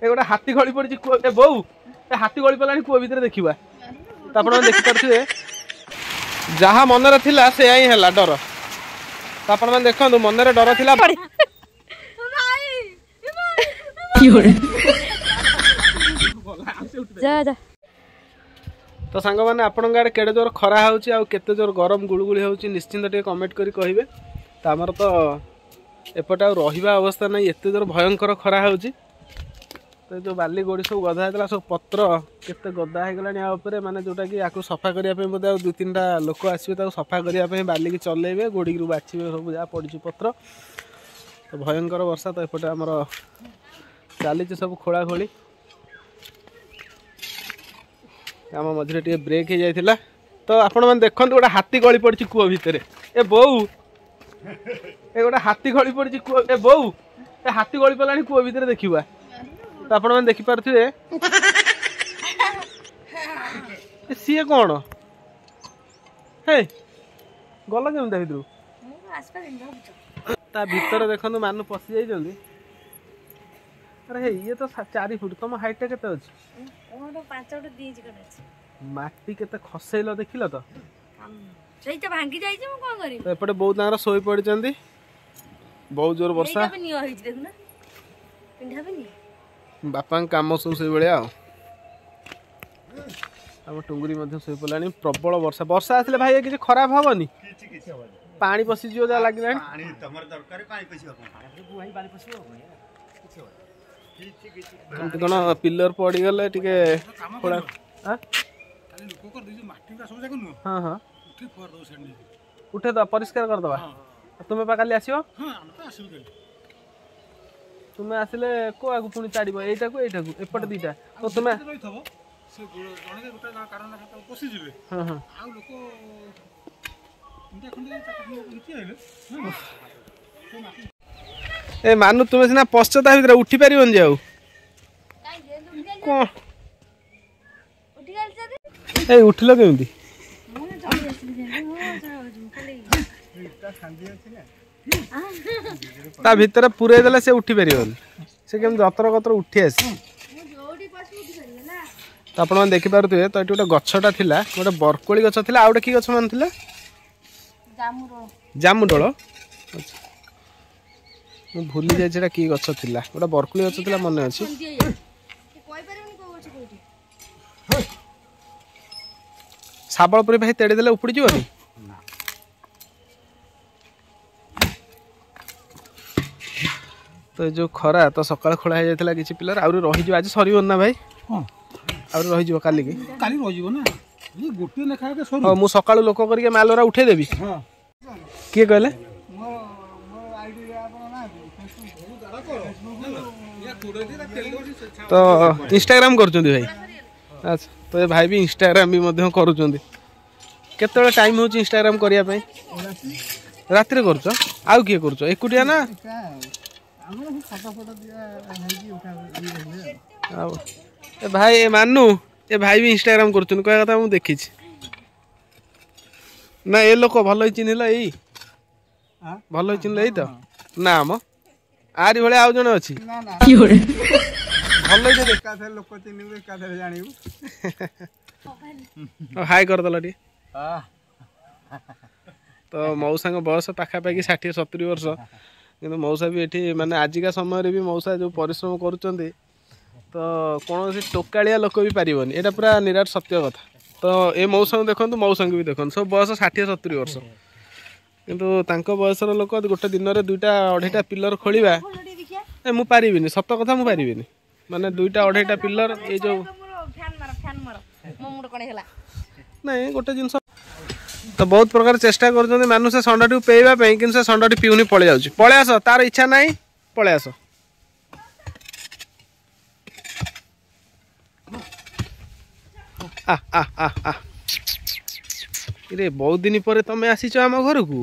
ए गोटे हाथी गली पड़ी ए बो ए हाथी गली पड़ानी कूह भितर देखा तो आप देखिपे जहाँ मन थिला से ही है डर तो आप देखो मन डर थिला तो सांग मैंने आपण आड़े केड़े जोर खरा होते जोर गरम गुड़गुड़ी हो निश्चिंत टे कमेंट करी कहे तो आमर तो एपटे आ रहा अवस्था नहीं एत जोर भयंकर खरा हो तो जो बाली गोड़ी सब गदा होता सब पत्र केते गदा होगला माने जोटा कि आपको सफा करने बोधे दु तीन टा लोक आसवे सफा करने बाली की चलेबे गोड़ी बाछिबे सब जहाँ पड़ी पत्र तो भयंकर वर्षा तो एपटे आमर चली सब खोला खोली आम मझे टे ब्रेक हो जाता तो आपण मैंने देखते गोटे हाथी गली पड़ी कूह भितर ए बो ए गोटे हाथी गली पड़ी ए बो ए हाथी गली पड़ानी कूह भितर देखा तो आपण मैंने देखिपे सी कौन हे गल केमी भितर ता भितर देखो मानु पशि जाइए अरे ये तो 4 फुट तुम हाइट केते अछि माटी केते खसेल देखिल तो सेइटा भांगी जाई जे कोन करी तो एपटे बहुत तांगर सोई पड़ी चंदी बहुत जोर वर्षा नियो होई देखना पिंढा बनी बापा काम सब से बळिया हम टुंगरी मध्ये सोई पलानी प्रबल वर्षा वर्षा आसले भाई किछ खराब हबनी किछ पानी पसी जियो जा लागिला पानी तमर दरकार पानी पसी बुहाई पानी पसी किछ हो कौन पिलर पड़ी गले टिके थोड़ा हां लोक कर दे माटी का सब जगह नु हां हां उठे फोर दो सेंडी उठे तो परिष्कार कर दबा तुमे पा काली आसीओ हां हम तो आसीबो काली तुमे आसिले को आगु पुनी चाडीबो एटा को एपट दीटा तो तुमे रहिथबो से जणे के गोटा कारण खाता पसी जिवे हां हां आ लोक इंटा खंडे चाटी हिची आइले ए मानु तुम सीना पश्चाता भीतर उठी पारिबन जाऊ को ए उठिलो केमती ता भीतर पूरे देले से उठी पारिबन से केम जतर कतर उठी आसी तो आपण मन देखि पारुथे तो एटी गोटे गछटा थिला गोटे बरकोली गछ थिला आउटे की गछ मान थिला जामुडोल अच्छा मु भूली जाय जेटा की गछ थिला गोटे बरकोली गछ थिला मन अछि साबलपुरी भाई तेड़े देले उपड़ी जीवनी तो जो खरा तो सकाळ खोला हो जाता किसी पिलर आउरी रही जो आज सरीबन ना भाई हां आउरी रही जो काली रही जो ना ये गोटे लेखा के सरी हां मु सकाळ लोक करके मालरा उठे देबी हां के कहले तो इंस्टाग्राम करचुंदी भाई अच्छा तो ये भाई भी इंस्टाग्राम भी मध्य करूचुंदी केते टाइम होची इंस्टाग्राम करिया पई रात रे करचो आउ के करचो एकुटिया ना ए भाई ए मानू ए भाई भी इंस्टाग्राम करचुन कह कथा मु देखि छी ना ए लोक भलो चिन्हला एई भलो चिन्हला एई तो ना हम आरी भले आउ जने अछि ना ना की होरे भलो जे एका थे लोक चिन्हबे एका थे जानिबू हाय कर दला टी तो मौसा बयस पाखापाखि 60-70 वर्ष कि मौसा भी ये माने आजिका समय भी मौसा जो परिश्रम करुँच तो कौन टोकाड़िया लोक भी पारबनी यहाँ पूरा निराट सत्य कथा तो ये मौसा देखो मौसा भी देखो सब बयस 60-70 वर्ष किंतु बयसर लोक गोटे दिन में 2टा-2.5टा पिलर खोलिबा मु पारिबिनी सत कथा मु पारिबिनी माने 2टा-2.5टा पिलर ये जो नहीं गोटे जिनस तो बहुत प्रकार चेष्टा कर मानु से संडाटी पेवा कि से संडाटी पीऊनी पलि जाऊँ पलि आस तार इच्छा नहीं पलि आस रे बहुत दिन पर तुम आसीच आम घर को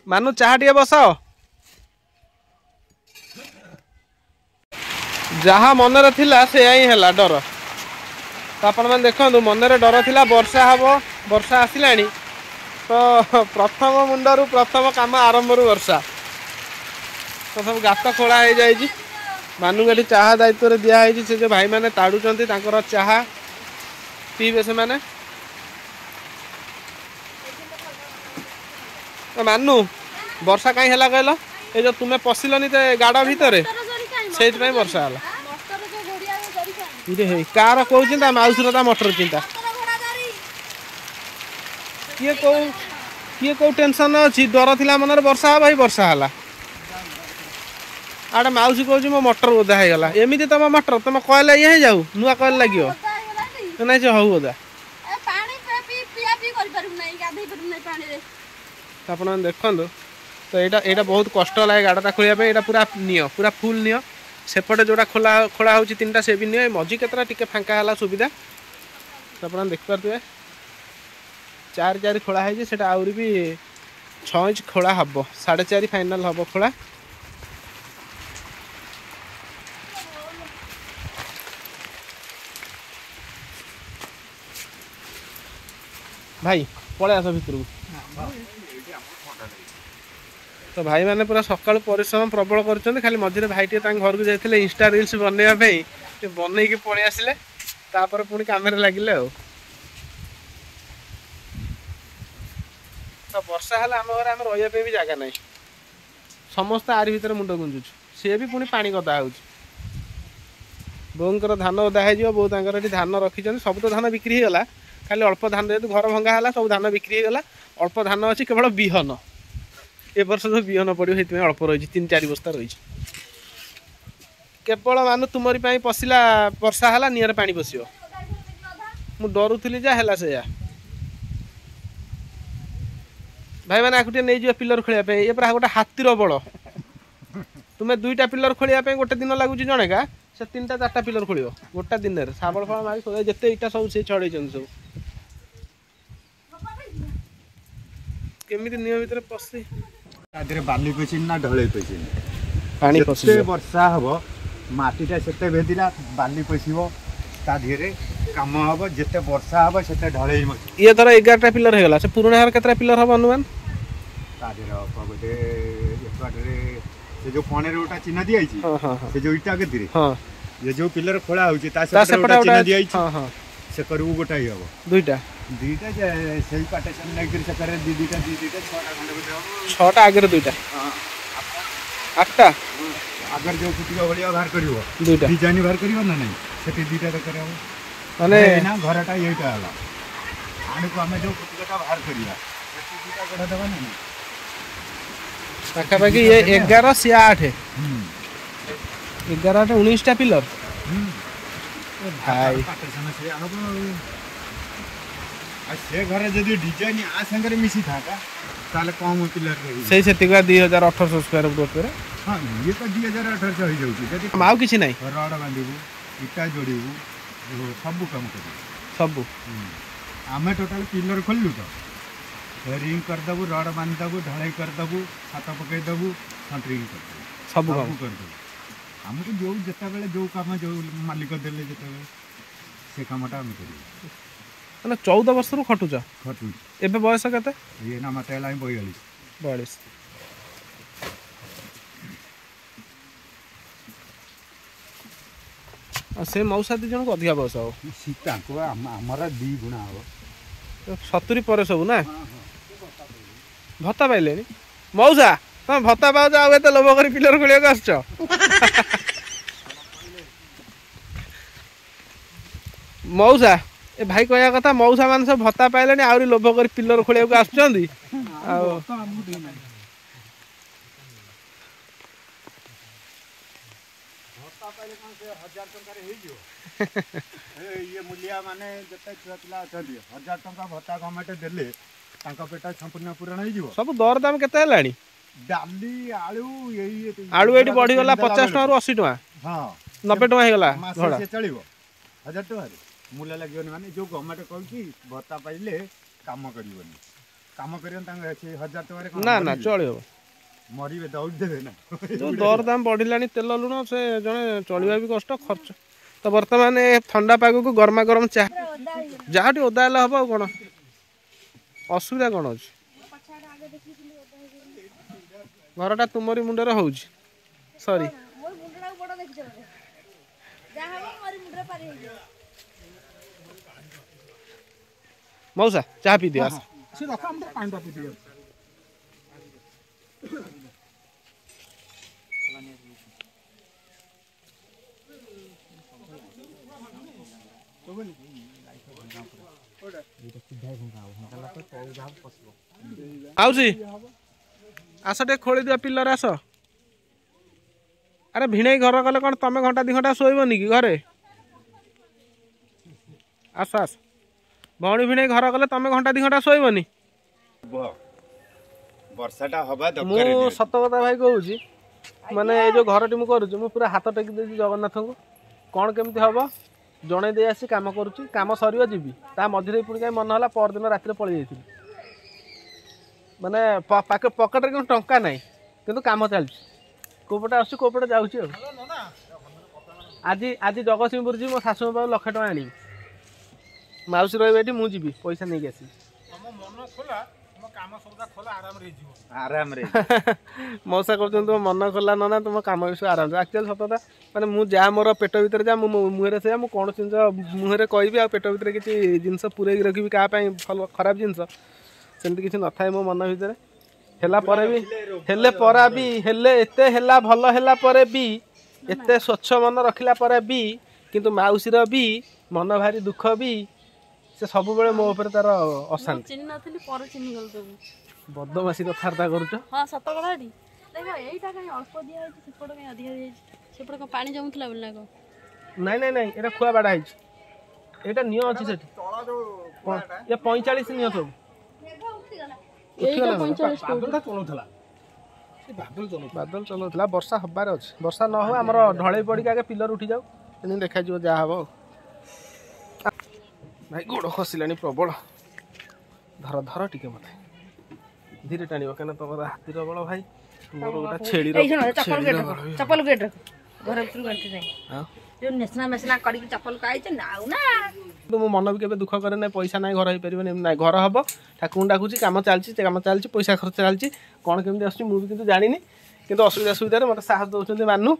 मानु चाह टे बसाओ जहाँ मनरे थिला से ही है डर तो आपण मैंने देखो मनरे डर थिला वर्षा हम वर्षा आसिलानी तो प्रथम मुंडरू प्रथम काम आरंभ वर्षा तो सब गात खोला हो जाए मानू ये चाहा दायित्व दिखाई से जो भाई मैंने ताड़ुंट चाहा पीबे से माने मानू वर्षा कहीं है कहल ये जो तुम्हें पशिलनि गाड़ भितर से वर्षा है कार कौ चिंता माउसी मटर चिंता किए कौ टेंशन अच्छी डर थी मन वर्षा है भाई वर्षा है आड़े माउसी कौच मो मटर ओदा होगा एमती तुम मटर तुम कहले ये जाऊ नुआ कहले लगे ना से हऊ ओदा आप देखो तो यहाँ बहुत कष्ट लगे गाड़ाटा खोलिया यहाँ पूरा नियो पूरा फुल नियो सेपटे जोड़ा खोला खोला हो तीन टा से भी नियो मझी केतरा टिके फांका है सुविधा तो आप देखिपे 4 खोला है से आहरी भी 6 इंच खोला हम 4.5 फाइनाल हम खोला भाई पड़े आस भितर तो भाई मैंने पूरा सकाल परिश्रम प्रबल कर खाली मझे भाई टे घर को जाते इंस्टा रील्स बनवाई बनई पलि आसिले तापर पुणी कम लगिले तो वर्षा है आम घर आम रही भी जगह ना समस्त आरी भितर मुंड गुंजु सी भी पुणी पानी गदा हो बोर धान ओदा हो बो धान रखी सब तो धान बिक्री होगा खाली अल्प धान जेहतु घर भंगा है सब धान बिक्री होगा अल्प धान अच्छी केवल बिहन ए वर्ष जो बिहन पड़ो से अल्प रही 3-4 बस्ता रही केवल मान तुमरी पशिला वर्षा है नियर पानी पशिव मु डरुली जा से भाई मैंने आगे नहीं जाओ पिलर खोलिया ये पूरा गोटे हाथीर बल तुम्हें 2टा पिलर खोलिया गोटे दिन लगुच जने का से 3-4टा पिलर खोल गोटा दिन में शाबल फल मारी जिते इटा सब से छड़े सब केमी नियम भर पशि बाली पशि ना ढले पशि पानी पशि वर्षा हम मटीटा से भेदिला बाली पशो ता धीरे कम हम जिते वर्षा हम से ढले ये धर 11टा पिलर होगा से पुराना घर केतरा पिलर हम अनुमान गोटे से जो फणे गोटा चिन्ह दिखाई से जो इटा के ये जो पिलर खोला होची चिन्ह दिखाई से करू गोटा ही हम 2टा से पार्टीशन नहीं कर सकर 2टा 6टा आगे 2टा 8टा अगर जो फुटिया भलिया बाहर करिवो 2टा डिजाइन बाहर करिवो ना नहीं सेठी 2टा तो करबो माने ना घरटा एटा हला आने को हमें जो फुटियाटा बाहर करिया सेठी 2टा गढ़ा देबा ना पाखा पाखी ये 11 से 8 है 11 19टा पिलर भाई पार्टीशन से आबो से घर जदि डिजाइन आ संगे मिसी था ताले कम पिलर रही सही से 2800 स्क्वायर फुट पे हां ये तो 2800 हो जाउची जदि माउ किछि नै रड बांधीबू इटा जोड़ीबू सब काम करू सब आमे टोटल पिलर खोललु तो रिंग कर दबू रड बांध दबू ढलाई कर दबू छात पकई दबू सेंटरिंग कर दबू सब काम कर दबू हमको जो जता बेले जो काम जो मालिक देले जता बेले से कामटा हम करू माने 14 वर्ष रु खटुच खटू एबे बयस केते ये ना मते लाई 42 से मौसा दी जन को अधिक बयस हो सीता को हमरा 2 गुना हो 70 पर सब ना भत्ता पाइले मौसा तुम भत्ता पाओ आ एत लोभ कर पिलर खोलिया आसछ मौसा ए भाई कहया कथा मौसा मान सब भत्ता पाइले आउरी लोभ कर पिलर खोलिया आसुचंदी ये मूल्य माने जते छुआ पिला अछंदी 1000 टंका भत्ता गवर्नमेंट देले तांका पेटा संपूर्ण पूरण हो जिवो सब दर दाम केते हलानी डाली आलू यही आलू एटी बढ़ी गला 50 टका रु 80 टका हां 90 टका हे गला घोड़ा से चलिबो 1000 टका रे मूल्य लागियोनी माने जो गवर्नमेंट कहूची भत्ता पाइले काम करिवोनी काम करियन तांगा 1000 टका रे ना ना चलिबो मरिबे दौड़ देबे ना जो दर दाम बढ़िलानी तेल लुण से जने चलिबा भी कष्ट खर्च तो वर्तमान ठंडा पाग को गरमा गरम चाह जहाँ ओदा हम कौन असुविधा कौन अच्छे ଘରଟା ତୁମରି ମୁଣ୍ଡରେ ହଉଛି ସରି ମୋର ମୁଣ୍ଡଟା ବଡ ଦେଖିଛ ବୋଧେ ଯାହା ହବ ମୋର ମୁଣ୍ଡରେ ପାରି ହେଇଯିବ ମଉସା ଚାହା ପିଇ ଦିଅ ଆସ ସେ ରଖ ଆମେ ପାଣିଟା ପିଇ ଦିଅ ଆଉସି ଆସ ଟିକେ ଖୋଳି ଦିଅ ପିଲର ଆସ ଆରେ ଭିଣେଇ ଘର କଲେ କଣ ତମେ ଘଣ୍ଟା 2 ଘଣ୍ଟା ଶୋଇବନି କି ଘରେ ଆସ ଆସ ଭଉଣୀ ଭିଣେଇ ଘର କଲେ ତମେ ଘଣ୍ଟା 2 ଘଣ୍ଟା ଶୋଇବନି ବର୍ଷାଟା ହବା ଦରକାର ମୁଁ ସତ କଥା ଭାଇ କହୁଛି ମାନେ ଏ ଯୋଉ ଘରଟି ମୁଁ କରୁଛି ମୁଁ ପୁରା ହାତ ଟେକି ଦେଇଛି ଜଗନ୍ନାଥଙ୍କୁ କଣ କେମିତି ହବ ଜଣେଇ ଦେଇ ଆସି କାମ କରୁଛି କାମ ସରିବ ଯିବି ତା ମଝିରେ ପୁଣି କାହିଁ ମନ ହେଲା ପରଦିନ ରାତିରେ ପଳେଇ ଯାଇଥିଲି ମାନେ ପକେଟରେ କିନ୍ତୁ ଟଙ୍କା ନାହିଁ କିନ୍ତୁ କାମ ଚାଲିଛି କୋଉପଟେ ଆସୁଛି କୋଉପଟେ ଯାଉଛି ଆଉ ଆଜି ଆଜି ଜଗତସିଂହପୁର ଯିବି ମୋ ଶାଶୁଙ୍କ ପାଖରୁ 1,00,000 ଟଙ୍କା ଆଣିବି ମାଉସୀ ରହିବେ ଏଠି ମୁଁ ଯିବି ପଇସା ନେଇକି ଆସିବି ଆରାମରେ ମଉସା କହୁଛନ୍ତି ତୁମ ମନ ଖୋଲା ନନା ତୁମ କାମ ବିଷୟ ଆରାମରେ ଆକ୍ଚୁଆଲି ସତଟା ମାନେ ମୁଁ ଯାହା ମୋର ପେଟ ଭିତରେ ଯାହା ମୁଁ ମୁହଁରେ ସେଇଆ ମୁଁ କୌଣସି ଜିନିଷ ମୁହଁରେ କହିବି ଆଉ ପେଟ ଭିତରେ କିଛି ଜିନିଷ ପୁରେଇକି ରଖିବି କାହା ପାଇଁ ଭଲ ଖରାପ ଜିନିଷ ସେମିତି କିଛି ନଥାଏ ମୋ ମନ ଭିତରେ ହେଲା ପରେ ବି ହେଲେ ଏତେ ହେଲା ଭଲ ହେଲା ପରେ ବି ଏତେ ସ୍ୱଚ୍ଛ ମନ ରଖିଲା ପରେ ବି କିନ୍ତୁ ମାଉସୀର ବି ମନ ଭାରି ଦୁଃଖ ବି ସେ ସବୁବେଳେ ମୋ ଉପରେ ତାର ଅଶାନ୍ତି ଚିହ୍ନି ନଥିଲି ପରେ ଚିହ୍ନି ଗଲ ତବୁ ବଦମାସି କଥାବାର୍ତ୍ତା କରୁଛ ହଁ ସତ କଥା ଏଠି ଦେଖ ଏଇଟା କାଇଁ ଅଳ୍ପ ଦିଆ ହେଇଛି ସେପଟ କାଇଁ ଅଧିକା ଦିଆ ହେଇଛି ସେପଟ କଣ ପାଣି ଜମୁଥିଲା ବୋଲି ନା କଣ ନାଇଁ ଏଟା ଖୁଆ ବାଡା ହେଇଛି ଏଇଟା ନିଅ ଅଛି ସେଠି ଏ 45 ନିଅ ସବୁ ଏଇଟା 45 ବାଦଲ ଚଲଉଥିଲା ବର୍ଷା ହବାର ଅଛି ବର୍ଷା ନ ହଉ ଆମର ଢଳେଇ ପଡ଼ିକି ଆଗେ ପିଲର ଉଠି ଯାଉ ଏମିତି ଦେଖାଯିବ ଯାହା ହବ ଭାଇ ଗୋଡ଼ ଖସିଲାଣି ପ୍ରବଳ ଧର ଟିକେ ମତେ ଧୀରେ ଟାଣିବ କାହିଁକିନା ତମର ହାତୀର ବଳ ଭାଇ ମୋର ଗୋଟେ ଛେଳିର ଚପଲ ଗେଟ୍ ରଖ ଘର ଭିତରୁ ଗଣ୍ଠି ନାହିଁ ଯୋଉ ନେସନା କରିକି ଚପଲ କାଇଛ ନାଉ ନା ମୁଁ ମନ ବି କେବେ ଦୁଃଖ କରେ ନାହିଁ ପଇସା ନାହିଁ ଘର ହେଇପାରିବନି ନାହିଁ ଘର ହବ ଠାକୁରଙ୍କୁ ଡାକୁଛି କାମ ଚାଲିଛି ପଇସା ଖର୍ଚ୍ଚ ଚାଲିଛି କ'ଣ କେମିତି ଆସୁଛି ମୁଁ ବି କିନ୍ତୁ ଜାଣିନି କିନ୍ତୁ ସୁବିଧାରେ ମୋତେ ସାହସ ଦେଉଛନ୍ତି ମାନୁ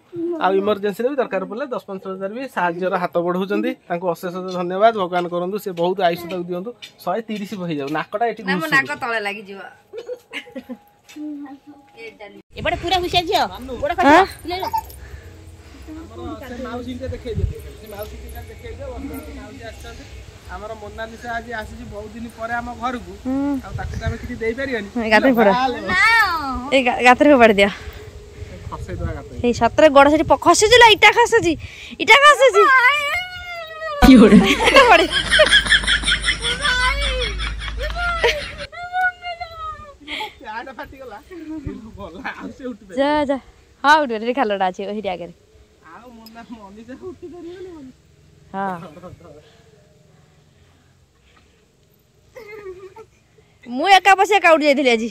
ଆଉ ଇମର୍ଜେନ୍ସିରେ ବି ଦରକାର ପଡ଼ିଲେ 10-15 ହଜାର ବି ସାହାଯ୍ୟର ହାତ ବଢ଼ଉଛନ୍ତି ତାଙ୍କୁ ଅଶେଷ ଧନ୍ୟବାଦ ଭଗବାନ କରନ୍ତୁ ସେ ବହୁତ ଆୟୁଷ ତାକୁ ଦିଅନ୍ତୁ 130 ହେଇଯାଉ ନାକଟା ଏଠି ନାକ ତଳେ ଲାଗିଯିବ ଏପଟେ ପୁରା ହୁସିଆ ଝିଅ ଆମର ମୋନାଲିସା ଆଜି ଆସିଛି ବହୁତ ଦିନ ପରେ ଆମ ଘରକୁ ଆଉ ତାକୁ ଆମେ କିଛି ଦେଇପାରିବାନି ଗାତରେ ଫୋପାଡ଼ି ଦିଅ ଏଇ ସତରେ ଗୋଡ଼ ସେଠି ଖସୁଛି ଇଟା ଖସୁଛି ଯା ହଁ ଉଠି ଖାଲଟା ଅଛି ସେଇଠି ଆଗରେ ହଁ ମୁଁ ଏକା ବସିଆ କାଉଠି ଯାଇଥିଲି ଆଜି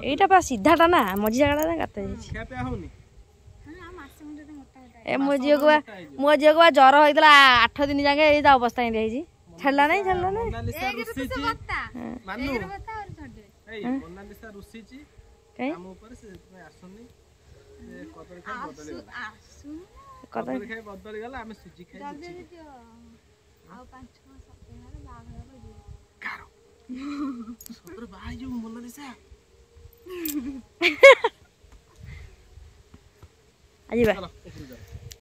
ଏଇଟା ପା ସିଧାଟା ନା ମଝି ଜାଗାଟା ନା ଗାତ ହେଇଯାଇଛି ଏ ମୋ ଝିଅକୁ ବା ଜ୍ୱର ହେଇଥିଲା 8 ଦିନ ଯାକେ ଏଇ ତା ଅବସ୍ଥା ଏମିତି ହେଇଛି ଛାଡ଼ିଲା ନାହିଁ